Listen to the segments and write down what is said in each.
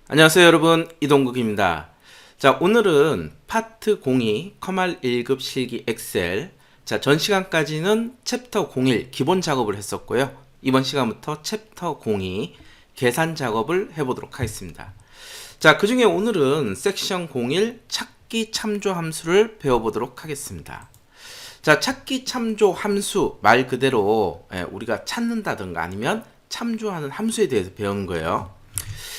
안녕하세요 여러분, 이동국입니다. 자, 오늘은 파트 02 커말 1급 실기 엑셀. 자, 전 시간까지는 챕터 01 기본 작업을 했었고요. 이번 시간부터 챕터 02 계산 작업을 해보도록 하겠습니다. 자, 그 중에 오늘은 섹션 01 찾기 참조 함수를 배워보도록 하겠습니다. 자, 찾기 참조 함수 말 그대로 우리가 찾는다든가 아니면 참조하는 함수에 대해서 배우는 거예요.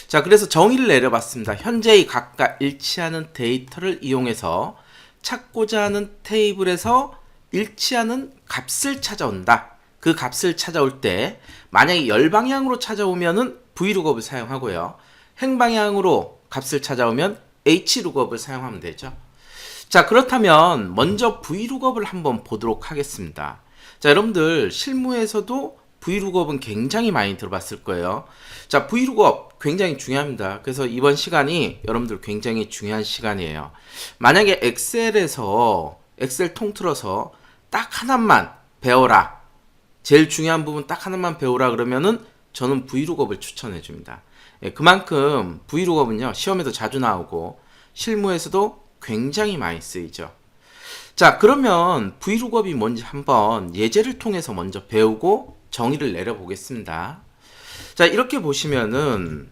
자, 그래서 정의를 내려봤습니다. 현재의 각각 일치하는 데이터를 이용해서 찾고자 하는 테이블에서 일치하는 값을 찾아온다. 그 값을 찾아올 때 만약에 열방향으로 찾아오면은 vlookup을 사용하고요. 행방향으로 값을 찾아오면 hlookup을 사용하면 되죠. 자, 그렇다면 먼저 vlookup을 한번 보도록 하겠습니다. 자, 여러분들 실무에서도 vlookup은 굉장히 많이 들어봤을 거예요. 자, vlookup 굉장히 중요합니다. 그래서 이번 시간이 여러분들 굉장히 중요한 시간이에요. 만약에 엑셀에서 엑셀 통틀어서 딱 하나만 배워라, 제일 중요한 부분 딱 하나만 배우라 그러면은 저는 vlookup을 추천해 줍니다. 그만큼 vlookup은요 시험에도 자주 나오고 실무에서도 굉장히 많이 쓰이죠. 자, 그러면 vlookup이 뭔지 한번 예제를 통해서 먼저 배우고 정의를 내려보겠습니다. 자, 이렇게 보시면은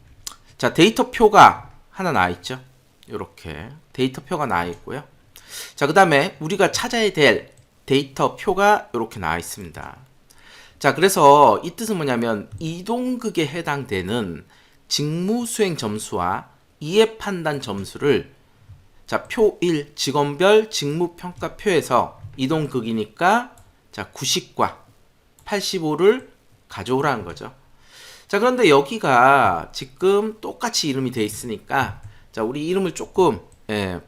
자, 데이터표가 하나 나와 있죠. 이렇게 데이터표가 나와 있고요. 자, 그 다음에 우리가 찾아야 될 데이터표가 이렇게 나와 있습니다. 자, 그래서 이 뜻은 뭐냐면 이동극에 해당되는 직무 수행 점수와 이해 판단 점수를 자, 표 1 직원별 직무 평가표에서 이동극이니까 자, 90과 85를 가져오라는 거죠. 자, 그런데 여기가 지금 똑같이 이름이 돼 있으니까 자, 우리 이름을 조금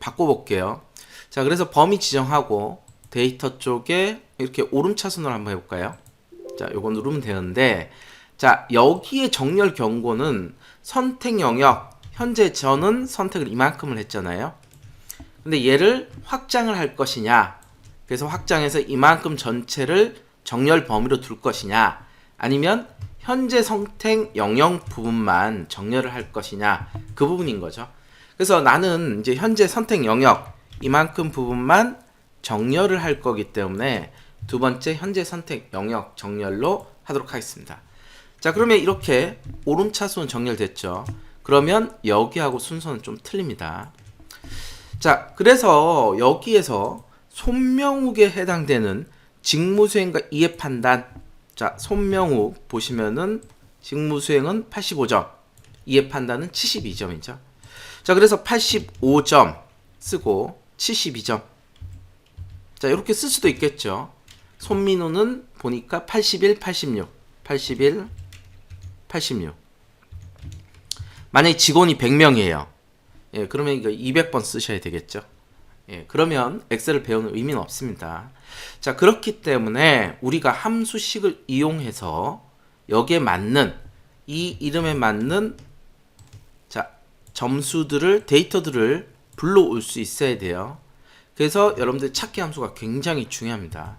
바꿔볼게요. 자, 그래서 범위 지정하고 데이터 쪽에 이렇게 오름차순으로 한번 해볼까요? 자, 요거 누르면 되는데 자, 여기에 정렬 경고는 선택 영역, 현재 저는 선택을 이만큼을 했잖아요. 근데 얘를 확장을 할 것이냐, 그래서 확장해서 이만큼 전체를 정렬 범위로 둘 것이냐, 아니면 현재 선택 영역 부분만 정렬을 할 것이냐, 그 부분인 거죠. 그래서 나는 이제 현재 선택 영역 이만큼 부분만 정렬을 할 거기 때문에 두 번째 현재 선택 영역 정렬로 하도록 하겠습니다. 자, 그러면 이렇게 오름차순 정렬됐죠. 그러면 여기하고 순서는 좀 틀립니다. 자, 그래서 여기에서 손명욱에 해당되는 직무수행과 이해판단, 자, 손명욱 보시면은 직무수행은 85점, 이해판단은 72점이죠. 자, 그래서 85점 쓰고 72점. 자, 이렇게 쓸 수도 있겠죠. 손민우는 보니까 81, 86, 81, 86. 만약에 직원이 100명이에요. 예, 그러면 이거 200번 쓰셔야 되겠죠. 예, 그러면 엑셀을 배우는 의미는 없습니다. 자, 그렇기 때문에 우리가 함수식을 이용해서 여기에 맞는 이 이름에 맞는 자, 점수들을 데이터들을 불러올 수 있어야 돼요. 그래서 여러분들 찾기 함수가 굉장히 중요합니다.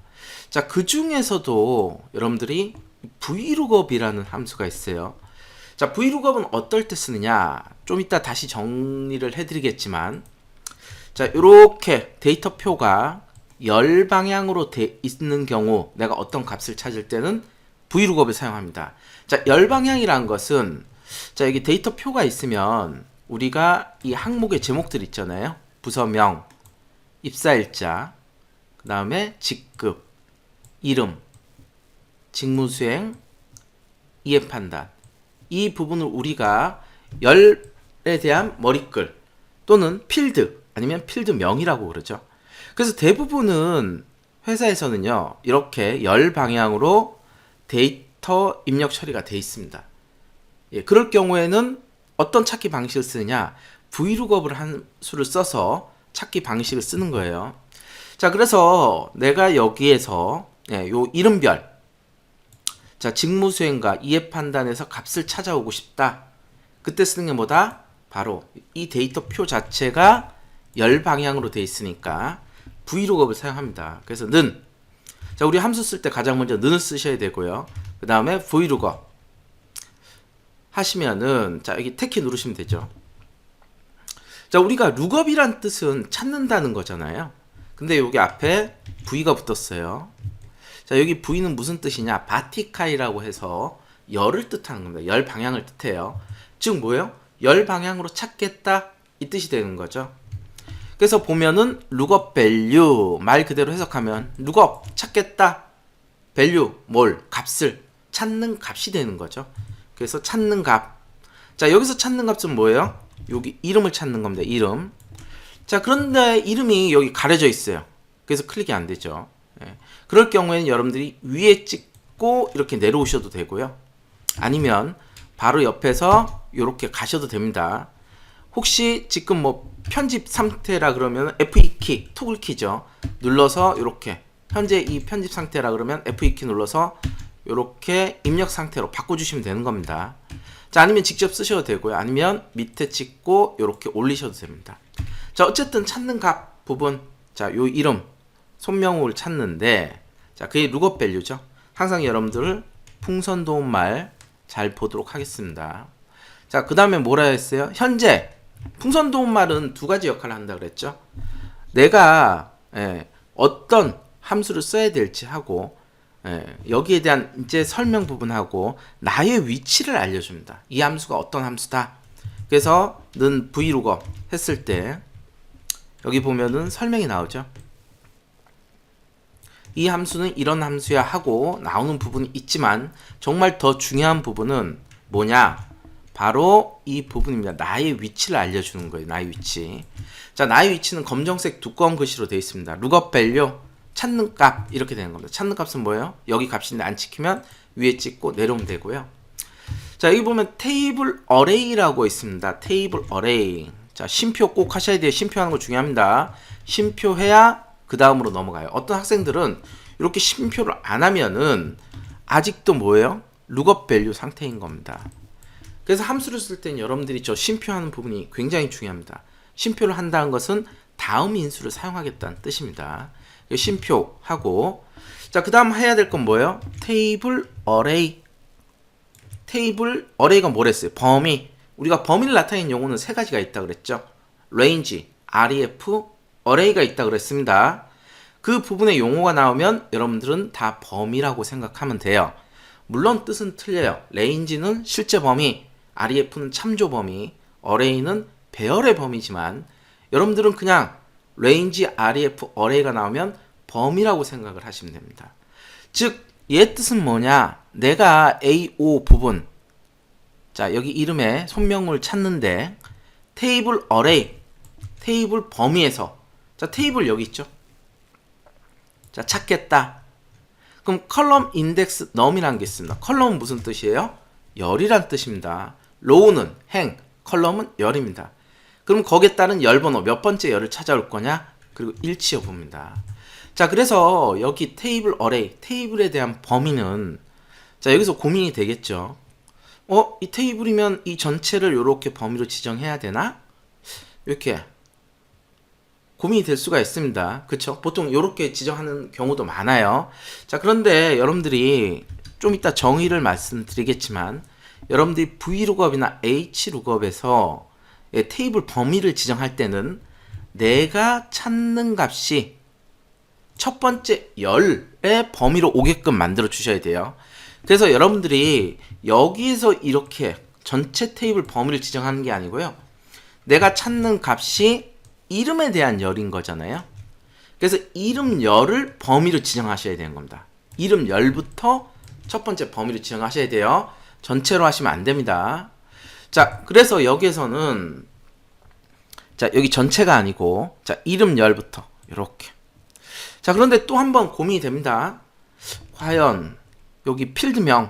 자, 그 중에서도 여러분들이 vlookup이라는 함수가 있어요. 자, vlookup은 어떨 때 쓰느냐, 좀 이따 다시 정리를 해드리겠지만, 자, 이렇게 데이터표가 열 방향으로 돼 있는 경우 내가 어떤 값을 찾을 때는 vlookup을 사용합니다. 자, 열 방향이란 것은 자, 여기 데이터표가 있으면 우리가 이 항목의 제목들 있잖아요. 부서명, 입사일자, 그 다음에 직급, 이름, 직무수행, 이해판단, 이 부분을 우리가 열에 대한 머리글 또는 필드 아니면 필드명이라고 그러죠. 그래서 대부분은 회사에서는요 이렇게 열 방향으로 데이터 입력 처리가 돼 있습니다. 예, 그럴 경우에는 어떤 찾기 방식을 쓰느냐, vlookup을 함수를 써서 찾기 방식을 쓰는 거예요. 자, 그래서 내가 여기에서 요 이름별, 자, 직무수행과 이해판단에서 값을 찾아오고 싶다. 그때 쓰는 게 뭐다? 바로 이 데이터표 자체가 열 방향으로 돼 있으니까 vlookup을 사용합니다. 그래서 는, 자, 우리 함수 쓸 때 가장 먼저 는을 쓰셔야 되고요. 그 다음에 vlookup 하시면은 자, 여기 태키 누르시면 되죠. 자, 우리가 룩업이란 뜻은 찾는다는 거잖아요. 근데 여기 앞에 V가 붙었어요. 자, 여기 V는 무슨 뜻이냐? 바티카이라고 해서 열을 뜻하는 겁니다. 열 방향을 뜻해요. 즉 뭐예요? 열 방향으로 찾겠다 이 뜻이 되는 거죠. 그래서 보면은 룩업 밸류 말 그대로 해석하면 룩업 찾겠다, 밸류 뭘 값을 찾는 값이 되는 거죠. 그래서 찾는 값. 자, 여기서 찾는 값은 뭐예요? 여기 이름을 찾는 겁니다. 이름. 자, 그런데 이름이 여기 가려져 있어요. 그래서 클릭이 안 되죠. 예. 그럴 경우에는 여러분들이 위에 찍고 이렇게 내려오셔도 되고요. 아니면 바로 옆에서 이렇게 가셔도 됩니다. 혹시 지금 뭐 편집 상태라 그러면 F2 키, 토글 키죠. 눌러서 이렇게 현재 이 편집 상태라 그러면 F2 키 눌러서 이렇게 입력 상태로 바꿔주시면 되는 겁니다. 자, 아니면 직접 쓰셔도 되고요. 아니면 밑에 찍고 이렇게 올리셔도 됩니다. 자, 어쨌든 찾는 값 부분, 자, 요 이름 손명호를 찾는데, 자, 그게 룩업 밸류죠. 항상 여러분들 풍선 도움말 잘 보도록 하겠습니다. 자, 그 다음에 뭐라 했어요? 현재 풍선 도움말은 두 가지 역할을 한다 그랬죠. 내가 어떤 함수를 써야 될지 하고 여기에 대한 이제 설명 부분하고 나의 위치를 알려줍니다. 이 함수가 어떤 함수다. 그래서 는 vlookup 했을 때 여기 보면은 설명이 나오죠. 이 함수는 이런 함수야 하고 나오는 부분이 있지만 정말 더 중요한 부분은 뭐냐? 바로 이 부분입니다. 나의 위치를 알려주는 거예요. 나의 위치. 자, 나의 위치는 검정색 두꺼운 글씨로 되어 있습니다. lookup value 찾는 값 이렇게 되는 겁니다. 찾는 값은 뭐예요? 여기 값인데 안 찍히면 위에 찍고 내려오면 되고요. 자, 여기 보면 테이블 어레이라고 있습니다. 테이블 어레이. 자, 쉼표 꼭 하셔야 돼요. 쉼표하는 거 중요합니다. 쉼표해야 그 다음으로 넘어가요. 어떤 학생들은 이렇게 쉼표를 안 하면은 아직도 뭐예요? 룩업 밸류 상태인 겁니다. 그래서 함수를 쓸 때는 여러분들이 저 쉼표하는 부분이 굉장히 중요합니다. 쉼표를 한다는 것은 다음 인수를 사용하겠다는 뜻입니다. 쉼표하고, 자, 그 다음 해야 될 건 뭐예요? 테이블 어레이. 테이블 어레이가 뭐랬어요? 범위. 우리가 범위를 나타내는 용어는 세 가지가 있다 그랬죠. range, ref, array가 있다 그랬습니다. 그 부분의 용어가 나오면 여러분들은 다 범위라고 생각하면 돼요. 물론 뜻은 틀려요. range는 실제 범위, ref는 참조 범위, array는 배열의 범위지만 여러분들은 그냥 range, ref, array가 나오면 범위라고 생각을 하시면 됩니다. 즉, 얘 뜻은 뭐냐? 내가 A5 부분, 자, 여기 이름에 손명을 찾는데 테이블 어레이, 테이블 범위에서, 자, 테이블 여기 있죠? 자, 찾겠다. 그럼 컬럼 인덱스 num이라는 게 있습니다. 컬럼은 무슨 뜻이에요? 열이란 뜻입니다. row는 행, 컬럼은 열입니다. 그럼 거기에 따른 열 번호, 몇 번째 열을 찾아올 거냐? 그리고 일치 여부입니다. 자, 그래서 여기 테이블 어레이, 테이블에 대한 범위는, 자, 여기서 고민이 되겠죠. 이 테이블이면 이 전체를 이렇게 범위로 지정해야 되나? 이렇게 고민이 될 수가 있습니다. 그쵸? 보통 이렇게 지정하는 경우도 많아요. 자, 그런데 여러분들이 좀 이따 정의를 말씀드리겠지만 여러분들이 vlookup이나 hlookup에서 테이블 범위를 지정할 때는 내가 찾는 값이 첫 번째 열의 범위로 오게끔 만들어 주셔야 돼요. 그래서 여러분들이 여기에서 이렇게 전체 테이블 범위를 지정하는 게 아니고요. 내가 찾는 값이 이름에 대한 열인 거잖아요. 그래서 이름 열을 범위로 지정하셔야 되는 겁니다. 이름 열부터 첫 번째 범위로 지정하셔야 돼요. 전체로 하시면 안 됩니다. 자, 그래서 여기에서는, 자, 여기 전체가 아니고, 자, 이름 열부터 이렇게. 자, 그런데 또 한 번 고민이 됩니다. 과연 여기 필드명,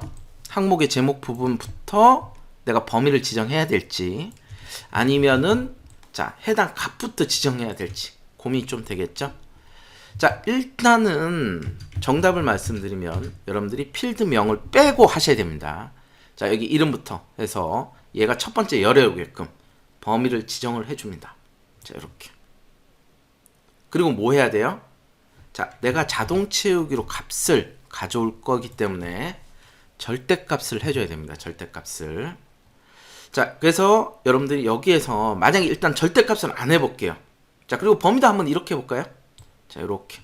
항목의 제목 부분부터 내가 범위를 지정해야 될지, 아니면은, 자, 해당 값부터 지정해야 될지 고민이 좀 되겠죠? 자, 일단은 정답을 말씀드리면 여러분들이 필드명을 빼고 하셔야 됩니다. 자, 여기 이름부터 해서 얘가 첫 번째 열에 오게끔 범위를 지정을 해줍니다. 자, 이렇게. 그리고 뭐 해야 돼요? 자, 내가 자동 채우기로 값을 가져올 거기 때문에 절대값을 해줘야 됩니다. 절대값을. 자, 그래서 여러분들이 여기에서 만약에 일단 절대값은 안 해볼게요. 자, 그리고 범위도 한번 이렇게 해볼까요? 자, 이렇게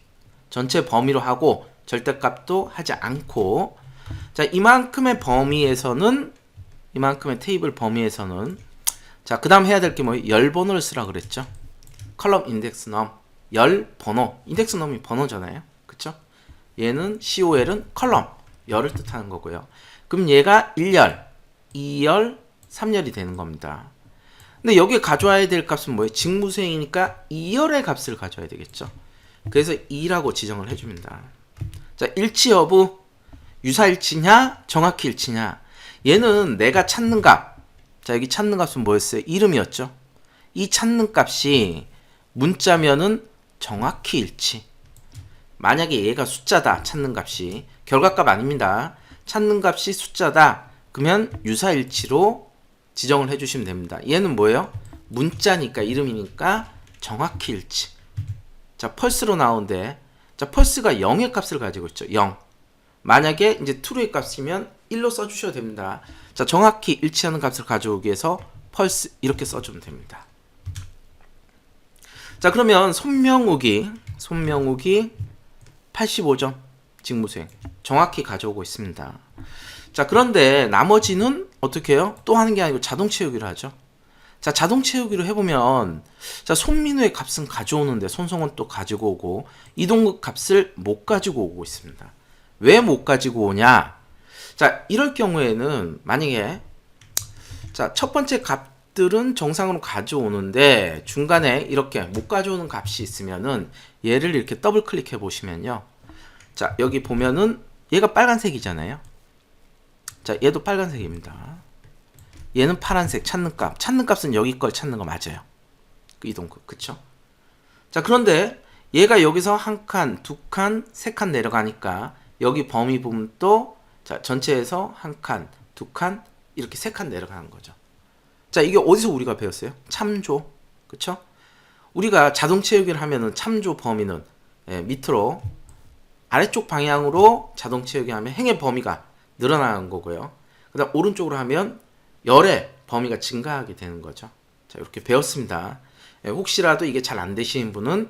전체 범위로 하고 절대값도 하지 않고, 자, 이만큼의 범위에서는, 이만큼의 테이블 범위에서는, 자, 그 다음 해야 될 게 뭐예요? 열 번호를 쓰라 그랬죠. 컬럼 인덱스 넘, 열 번호. 인덱스 넘이 번호잖아요. 그쵸? 얘는 COL은 컬럼, 열을 뜻하는 거고요. 그럼 얘가 1열, 2열, 3열이 되는 겁니다. 근데 여기에 가져와야 될 값은 뭐예요? 직무수행이니까 2열의 값을 가져와야 되겠죠. 그래서 2라고 지정을 해줍니다. 자, 일치 여부, 유사일치냐, 정확히 일치냐. 얘는 내가 찾는 값. 자, 여기 찾는 값은 뭐였어요? 이름이었죠. 이 찾는 값이 문자면은 정확히 일치. 만약에 얘가 숫자다, 찾는 값이. 결과값 아닙니다. 찾는 값이 숫자다. 그러면 유사일치로 지정을 해주시면 됩니다. 얘는 뭐예요? 문자니까, 이름이니까 정확히 일치. 자, 펄스로 나오는데, 자, 펄스가 0의 값을 가지고 있죠. 0. 만약에 이제 true의 값이면 1로 써주셔도 됩니다. 자, 정확히 일치하는 값을 가져오기 위해서 펄스 이렇게 써주면 됩니다. 자, 그러면 손명욱이 85점 직무수행 정확히 가져오고 있습니다. 자, 그런데 나머지는 어떻게 해요? 또 하는 게 아니고 자동 채우기로 하죠. 자, 자동 채우기로 해보면, 자, 손민우의 값은 가져오는데 손성은 또 가지고 오고, 이동국 값을 못 가지고 오고 있습니다. 왜 못 가지고 오냐? 자, 이럴 경우에는 만약에, 자, 첫 번째 값들은 정상으로 가져오는데 중간에 이렇게 못 가져오는 값이 있으면은 얘를 이렇게 더블 클릭해 보시면요. 자, 여기 보면은 얘가 빨간색이잖아요. 자, 얘도 빨간색입니다. 얘는 파란색 찾는 값. 찾는 값은 여기 걸 찾는 거 맞아요. 그 이동급. 그쵸? 자, 그런데 얘가 여기서 한 칸, 두 칸, 세 칸 내려가니까 여기 범위 부분 또 자, 전체에서 한 칸, 두 칸, 이렇게 세 칸 내려가는 거죠. 자, 이게 어디서 우리가 배웠어요? 참조. 그쵸? 우리가 자동 채우기를 하면은 참조 범위는 밑으로 아래쪽 방향으로 자동 채우기 하면 행의 범위가 늘어나는 거고요. 그 다음 오른쪽으로 하면 열의 범위가 증가하게 되는 거죠. 자, 이렇게 배웠습니다. 혹시라도 이게 잘 안 되시는 분은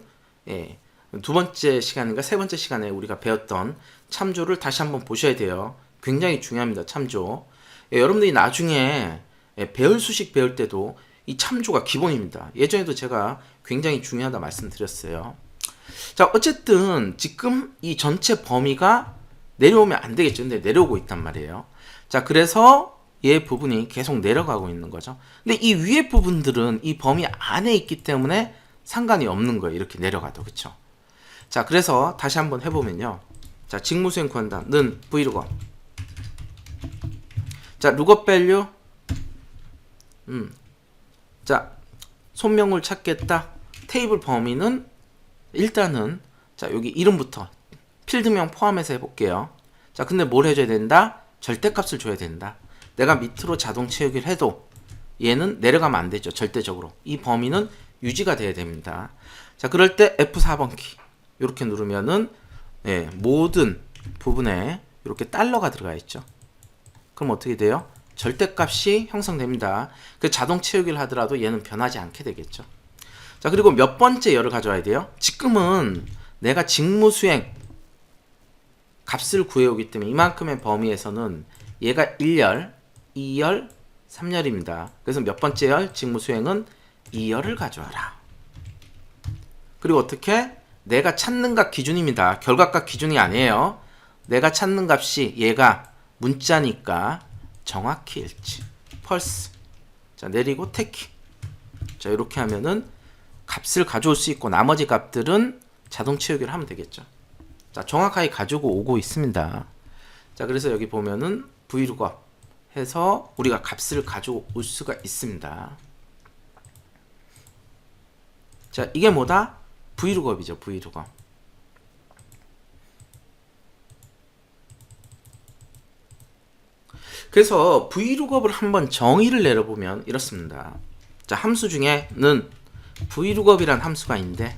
두 번째 시간인가 세 번째 시간에 우리가 배웠던 참조를 다시 한번 보셔야 돼요. 굉장히 중요합니다. 참조. 여러분들이 나중에 배열 수식 배울 때도 이 참조가 기본입니다. 예전에도 제가 굉장히 중요하다 말씀드렸어요. 자, 어쨌든 지금 이 전체 범위가 내려오면 안 되겠죠. 근데 내려오고 있단 말이에요. 자, 그래서 얘 부분이 계속 내려가고 있는 거죠. 근데 이 위에 부분들은 이 범위 안에 있기 때문에 상관이 없는 거예요. 이렇게 내려가도. 그쵸? 자, 그래서 다시 한번 해보면요. 자, 직무수행 구한다. 는 vlookup. 자, lookup value. 자, 손명을 찾겠다. 테이블 범위는 일단은 자, 여기 이름부터 필드명 포함해서 해볼게요. 자, 근데 뭘 해줘야 된다? 절대값을 줘야 된다. 내가 밑으로 자동 채우기를 해도 얘는 내려가면 안 되죠. 절대적으로. 이 범위는 유지가 돼야 됩니다. 자, 그럴 때 F4번 키 이렇게 누르면은 모든 부분에 이렇게 달러가 들어가 있죠. 그럼 어떻게 돼요? 절대값이 형성됩니다. 그 자동 채우기를 하더라도 얘는 변하지 않게 되겠죠. 자, 그리고 몇 번째 열을 가져와야 돼요? 지금은 내가 직무수행 값을 구해오기 때문에 이만큼의 범위에서는 얘가 1열, 2열, 3열입니다. 그래서 몇 번째 열? 직무수행은 2열을 가져와라. 그리고 어떻게? 내가 찾는 값 기준입니다. 결과값 기준이 아니에요. 내가 찾는 값이 얘가 문자니까 정확히 일치. 펄스. 자, 내리고 택키. 자, 이렇게 하면은 값을 가져올 수 있고 나머지 값들은 자동 채우기를 하면 되겠죠. 자, 정확하게 가지고 오고 있습니다. 자, 그래서 여기 보면은 vlookup 해서 우리가 값을 가져올 수가 있습니다. 자, 이게 뭐다? vlookup이죠. vlookup. 그래서 vlookup을 한번 정의를 내려보면 이렇습니다. 자, 함수 중에는 vlookup이란 함수가 있는데,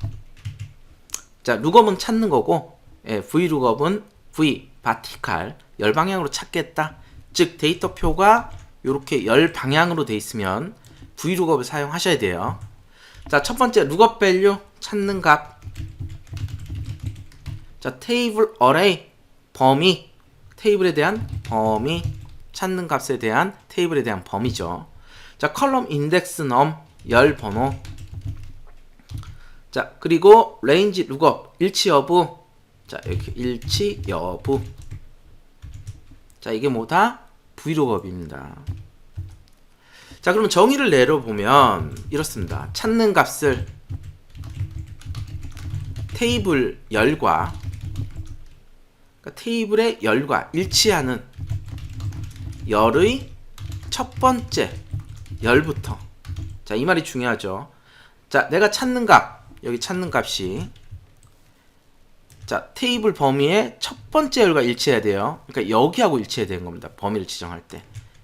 자, lookup은 찾는 거고, vlookup은 v, vertical, 열방향으로 찾겠다. 즉, 데이터표가 이렇게 열 방향으로 돼 있으면 VLOOKUP을 사용하셔야 돼요. 자, 첫 번째 룩업 밸류 찾는 값. 자, 테이블 어레이 범위, 테이블에 대한 범위, 찾는 값에 대한 테이블에 대한 범위죠. 자, 컬럼 인덱스 넘 열 번호. 자, 그리고 레인지 룩업 일치 여부. 자, 이렇게 일치 여부. 자, 이게 뭐다? VLOOKUP입니다. 자, 그러면 정의를 내려보면 이렇습니다. 찾는 값을 테이블 열과, 그러니까 테이블의 열과 일치하는 열의 첫 번째 열부터. 자, 이 말이 중요하죠. 자, 내가 찾는 값, 여기 찾는 값이 자, 테이블 범위의 첫 번째 열과 일치해야 돼요. 그러니까 여기하고 일치해야 되는 겁니다. 범위를 지정할 때.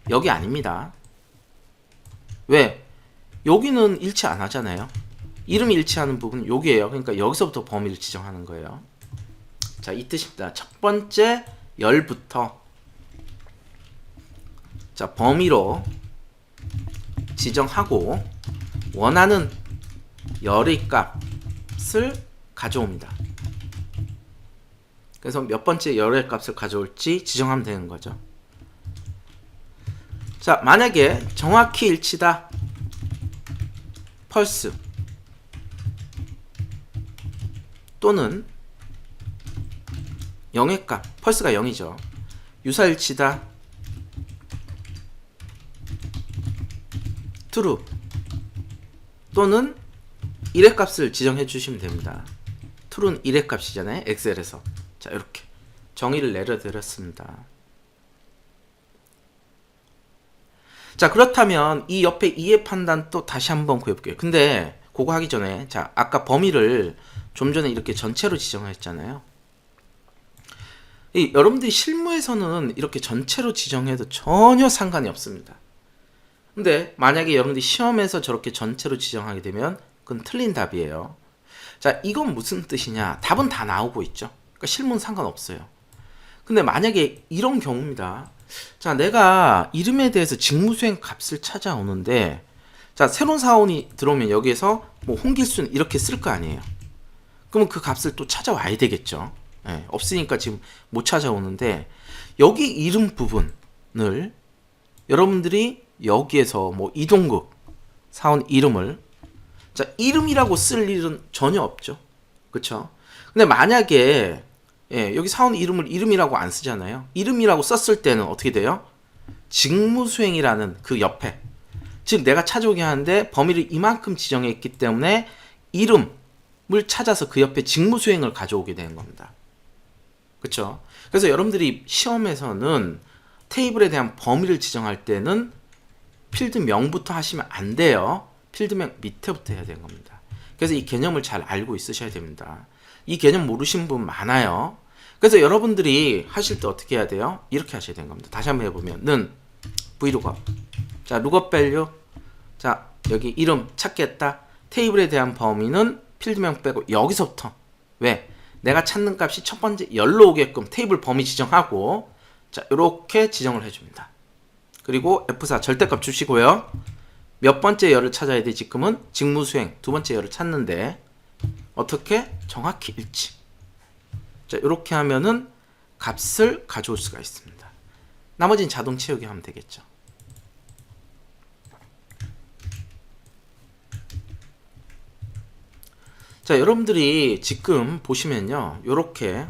여기 아닙니다. 왜? 여기는 일치 안 하잖아요. 이름이 일치하는 부분은 여기에요. 그러니까 여기서부터 범위를 지정하는 거예요. 자, 이 뜻입니다. 첫 번째 열부터 자, 범위로 지정하고 원하는 열의 값을 가져옵니다. 그래서 몇 번째 열의 값을 가져올지 지정하면 되는 거죠. 자, 만약에 정확히 일치다 펄스 또는 0의 값, 펄스가 0이죠. 유사일치다 true 또는 1의 값을 지정해 주시면 됩니다. true는 1의 값이잖아요. 엑셀에서. 자, 이렇게 정의를 내려드렸습니다. 자, 그렇다면 이 옆에 2의 판단 또 다시 한번 구해볼게요. 근데 그거 하기 전에 자, 아까 범위를 좀 전에 이렇게 전체로 지정했잖아요. 여러분들이 실무에서는 이렇게 전체로 지정해도 전혀 상관이 없습니다. 근데 만약에 여러분들이 시험에서 저렇게 전체로 지정하게 되면 그건 틀린 답이에요. 자, 이건 무슨 뜻이냐? 답은 다 나오고 있죠. 그러니까 실무는 상관없어요. 근데 만약에 이런 경우입니다. 자, 내가 이름에 대해서 직무수행 값을 찾아오는데 자, 새로운 사원이 들어오면 여기에서 뭐 홍길순 이렇게 쓸 거 아니에요. 그러면 그 값을 또 찾아와야 되겠죠. 네, 없으니까 지금 못 찾아오는데 여기 이름 부분을 여러분들이 여기에서 뭐 이동국 사원 이름을 자, 이름이라고 쓸 일은 전혀 없죠. 그쵸? 근데 만약에 여기 사원 이름을 이름이라고 안 쓰잖아요. 이름이라고 썼을 때는 어떻게 돼요? 직무수행이라는 그 옆에 즉 내가 찾아오게 하는데 범위를 이만큼 지정했기 때문에 이름을 찾아서 그 옆에 직무수행을 가져오게 되는 겁니다. 그쵸? 그래서 여러분들이 시험에서는 테이블에 대한 범위를 지정할 때는 필드명부터 하시면 안 돼요. 필드명 밑에부터 해야 되는 겁니다. 그래서 이 개념을 잘 알고 있으셔야 됩니다. 이 개념 모르시는 분 많아요. 그래서 여러분들이 하실 때 어떻게 해야 돼요? 이렇게 하셔야 되는 겁니다. 다시 한번 해보면은 VLOOKUP 자, 룩업 밸류 자, 여기 이름 찾겠다. 테이블에 대한 범위는 필드명 빼고 여기서부터 왜? 내가 찾는 값이 첫 번째 열로 오게끔 테이블 범위 지정하고 자, 이렇게 지정을 해줍니다. 그리고 F4 절대값 주시고요. 몇 번째 열을 찾아야 돼? 지금은 직무수행 두 번째 열을 찾는데 어떻게? 정확히 일치. 자, 이렇게 하면은 값을 가져올 수가 있습니다. 나머지는 자동 채우기 하면 되겠죠. 자, 여러분들이 지금 보시면요. 이렇게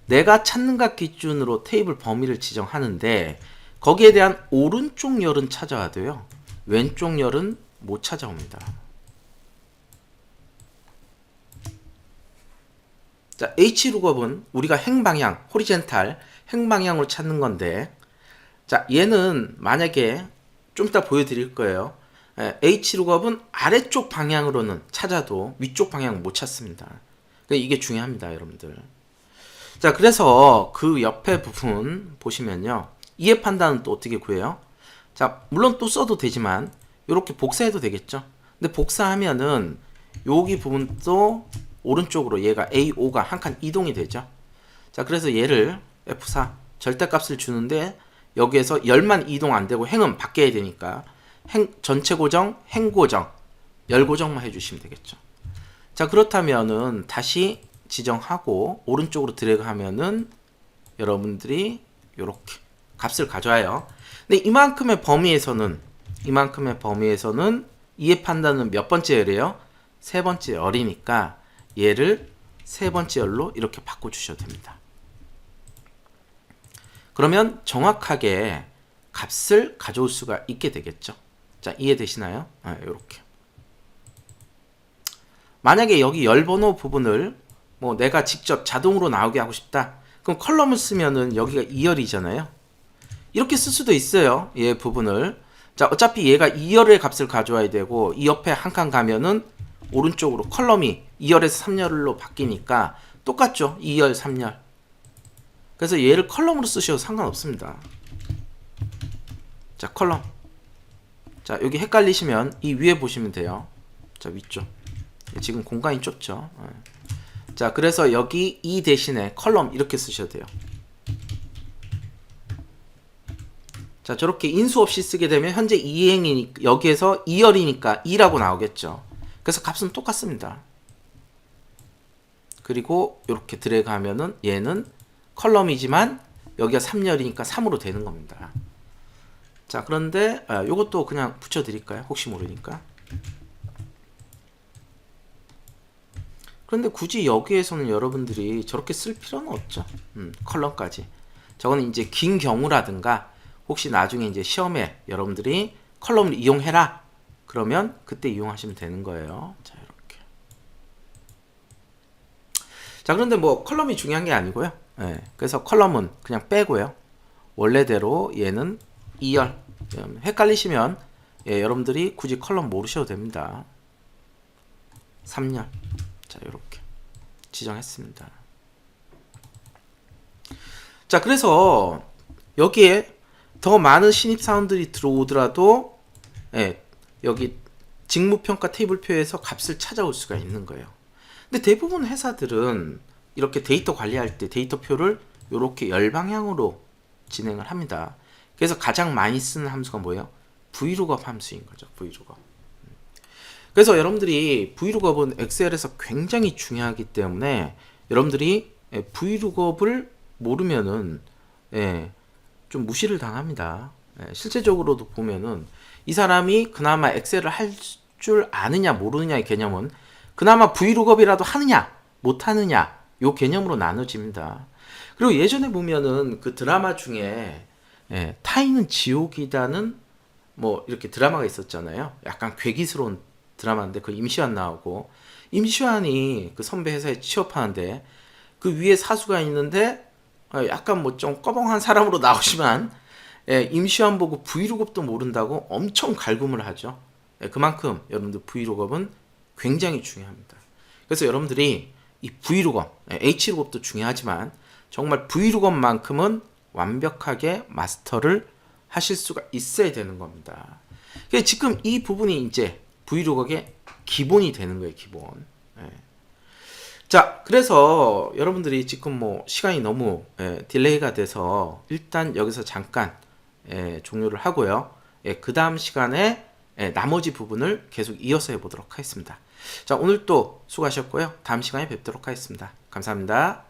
내가 찾는 값 기준으로 테이블 범위를 지정하는데 거기에 대한 오른쪽 열은 찾아와도요. 왼쪽 열은 못 찾아옵니다. 자, H룩업은 우리가 행방향, 호리젠탈 행방향으로 찾는 건데 자, 얘는 만약에 좀 이따 보여드릴 거예요. H룩업은 아래쪽 방향으로는 찾아도 위쪽 방향은 못 찾습니다. 그러니까 이게 중요합니다, 여러분들. 자, 그래서 그 옆에 부분 보시면요. 이해 판단은 또 어떻게 구해요? 자, 물론 또 써도 되지만 이렇게 복사해도 되겠죠. 근데 복사하면은 여기 부분도 오른쪽으로 얘가 A5가 한 칸 이동이 되죠. 자, 그래서 얘를 F4 절대값을 주는데 여기에서 열만 이동 안 되고 행은 바뀌어야 되니까 전체 고정, 행 고정, 열 고정만 해주시면 되겠죠. 자, 그렇다면은 다시 지정하고 오른쪽으로 드래그 하면은 여러분들이 이렇게 값을 가져와요. 근데 이만큼의 범위에서는 이해 판단은 몇 번째 열이에요? 세 번째 열이니까 얘를 세 번째 열로 이렇게 바꿔주셔도 됩니다. 그러면 정확하게 값을 가져올 수가 있게 되겠죠. 자, 이해되시나요? 이렇게. 만약에 여기 열번호 부분을 뭐 내가 직접 자동으로 나오게 하고 싶다. 그럼 컬럼을 쓰면은 여기가 2열이잖아요. 이렇게 쓸 수도 있어요. 얘 부분을. 자, 어차피 얘가 2열의 값을 가져와야 되고 이 옆에 한 칸 가면은 오른쪽으로 컬럼이 2열에서 3열로 바뀌니까 똑같죠. 2열, 3열. 그래서 얘를 컬럼으로 쓰셔도 상관없습니다. 자, 컬럼. 자, 여기 헷갈리시면 이 위에 보시면 돼요. 자, 위쪽. 지금 공간이 좁죠. 자, 그래서 여기 이 대신에 컬럼 이렇게 쓰셔도 돼요. 자, 저렇게 인수 없이 쓰게 되면 현재 2행이니까 여기에서 2열이니까 2라고 나오겠죠. 그래서 값은 똑같습니다. 그리고 이렇게 드래그 하면은 얘는 컬럼이지만 여기가 3열이니까 3으로 되는 겁니다. 자, 그런데 요것도 그냥 붙여 드릴까요? 혹시 모르니까. 그런데 굳이 여기에서는 여러분들이 저렇게 쓸 필요는 없죠. 컬럼까지. 저거는 이제 긴 경우라든가 혹시 나중에 이제 시험에 여러분들이 컬럼을 이용해라. 그러면 그때 이용하시면 되는 거예요. 자, 이렇게. 자, 그런데 뭐 컬럼이 중요한 게 아니고요. 그래서 컬럼은 그냥 빼고요. 원래대로 얘는 2열. 헷갈리시면 여러분들이 굳이 컬럼 모르셔도 됩니다. 3열. 자, 이렇게 지정했습니다. 자, 그래서 여기에 더 많은 신입사원들이 들어오더라도 여기 직무평가 테이블표에서 값을 찾아올 수가 있는 거예요. 근데 대부분 회사들은 이렇게 데이터 관리할 때 데이터표를 이렇게 열방향으로 진행을 합니다. 그래서 가장 많이 쓰는 함수가 뭐예요? vlookup 함수인 거죠. vlookup. 그래서 여러분들이 vlookup은 엑셀에서 굉장히 중요하기 때문에 여러분들이 vlookup을 모르면은 좀 무시를 당합니다. 실제적으로도 보면은 이 사람이 그나마 엑셀을 할 줄 아느냐 모르느냐의 개념은 그나마 vlookup이라도 하느냐 못하느냐 요 개념으로 나눠집니다. 그리고 예전에 보면은 그 드라마 중에 타인은 지옥이다는 뭐 이렇게 드라마가 있었잖아요. 약간 괴기스러운 드라마인데 그 임시완 나오고 임시완이 그 선배 회사에 취업하는데 그 위에 사수가 있는데 약간 뭐 좀 꺼벙한 사람으로 나오지만 임시완 보고 vlookup도 모른다고 엄청 갈굼을 하죠. 그만큼 여러분들 vlookup은 굉장히 중요합니다. 그래서 여러분들이 이 vlookup, hlookup도 중요하지만 정말 vlookup만큼은 완벽하게 마스터를 하실 수가 있어야 되는 겁니다. 지금 이 부분이 이제 vlookup의 기본이 되는 거예요, 기본. 자, 그래서 여러분들이 지금 뭐 시간이 너무 딜레이가 돼서 일단 여기서 잠깐 종료를 하고요. 그 다음 시간에 나머지 부분을 계속 이어서 해보도록 하겠습니다. 자, 오늘 또 수고하셨고요. 다음 시간에 뵙도록 하겠습니다. 감사합니다.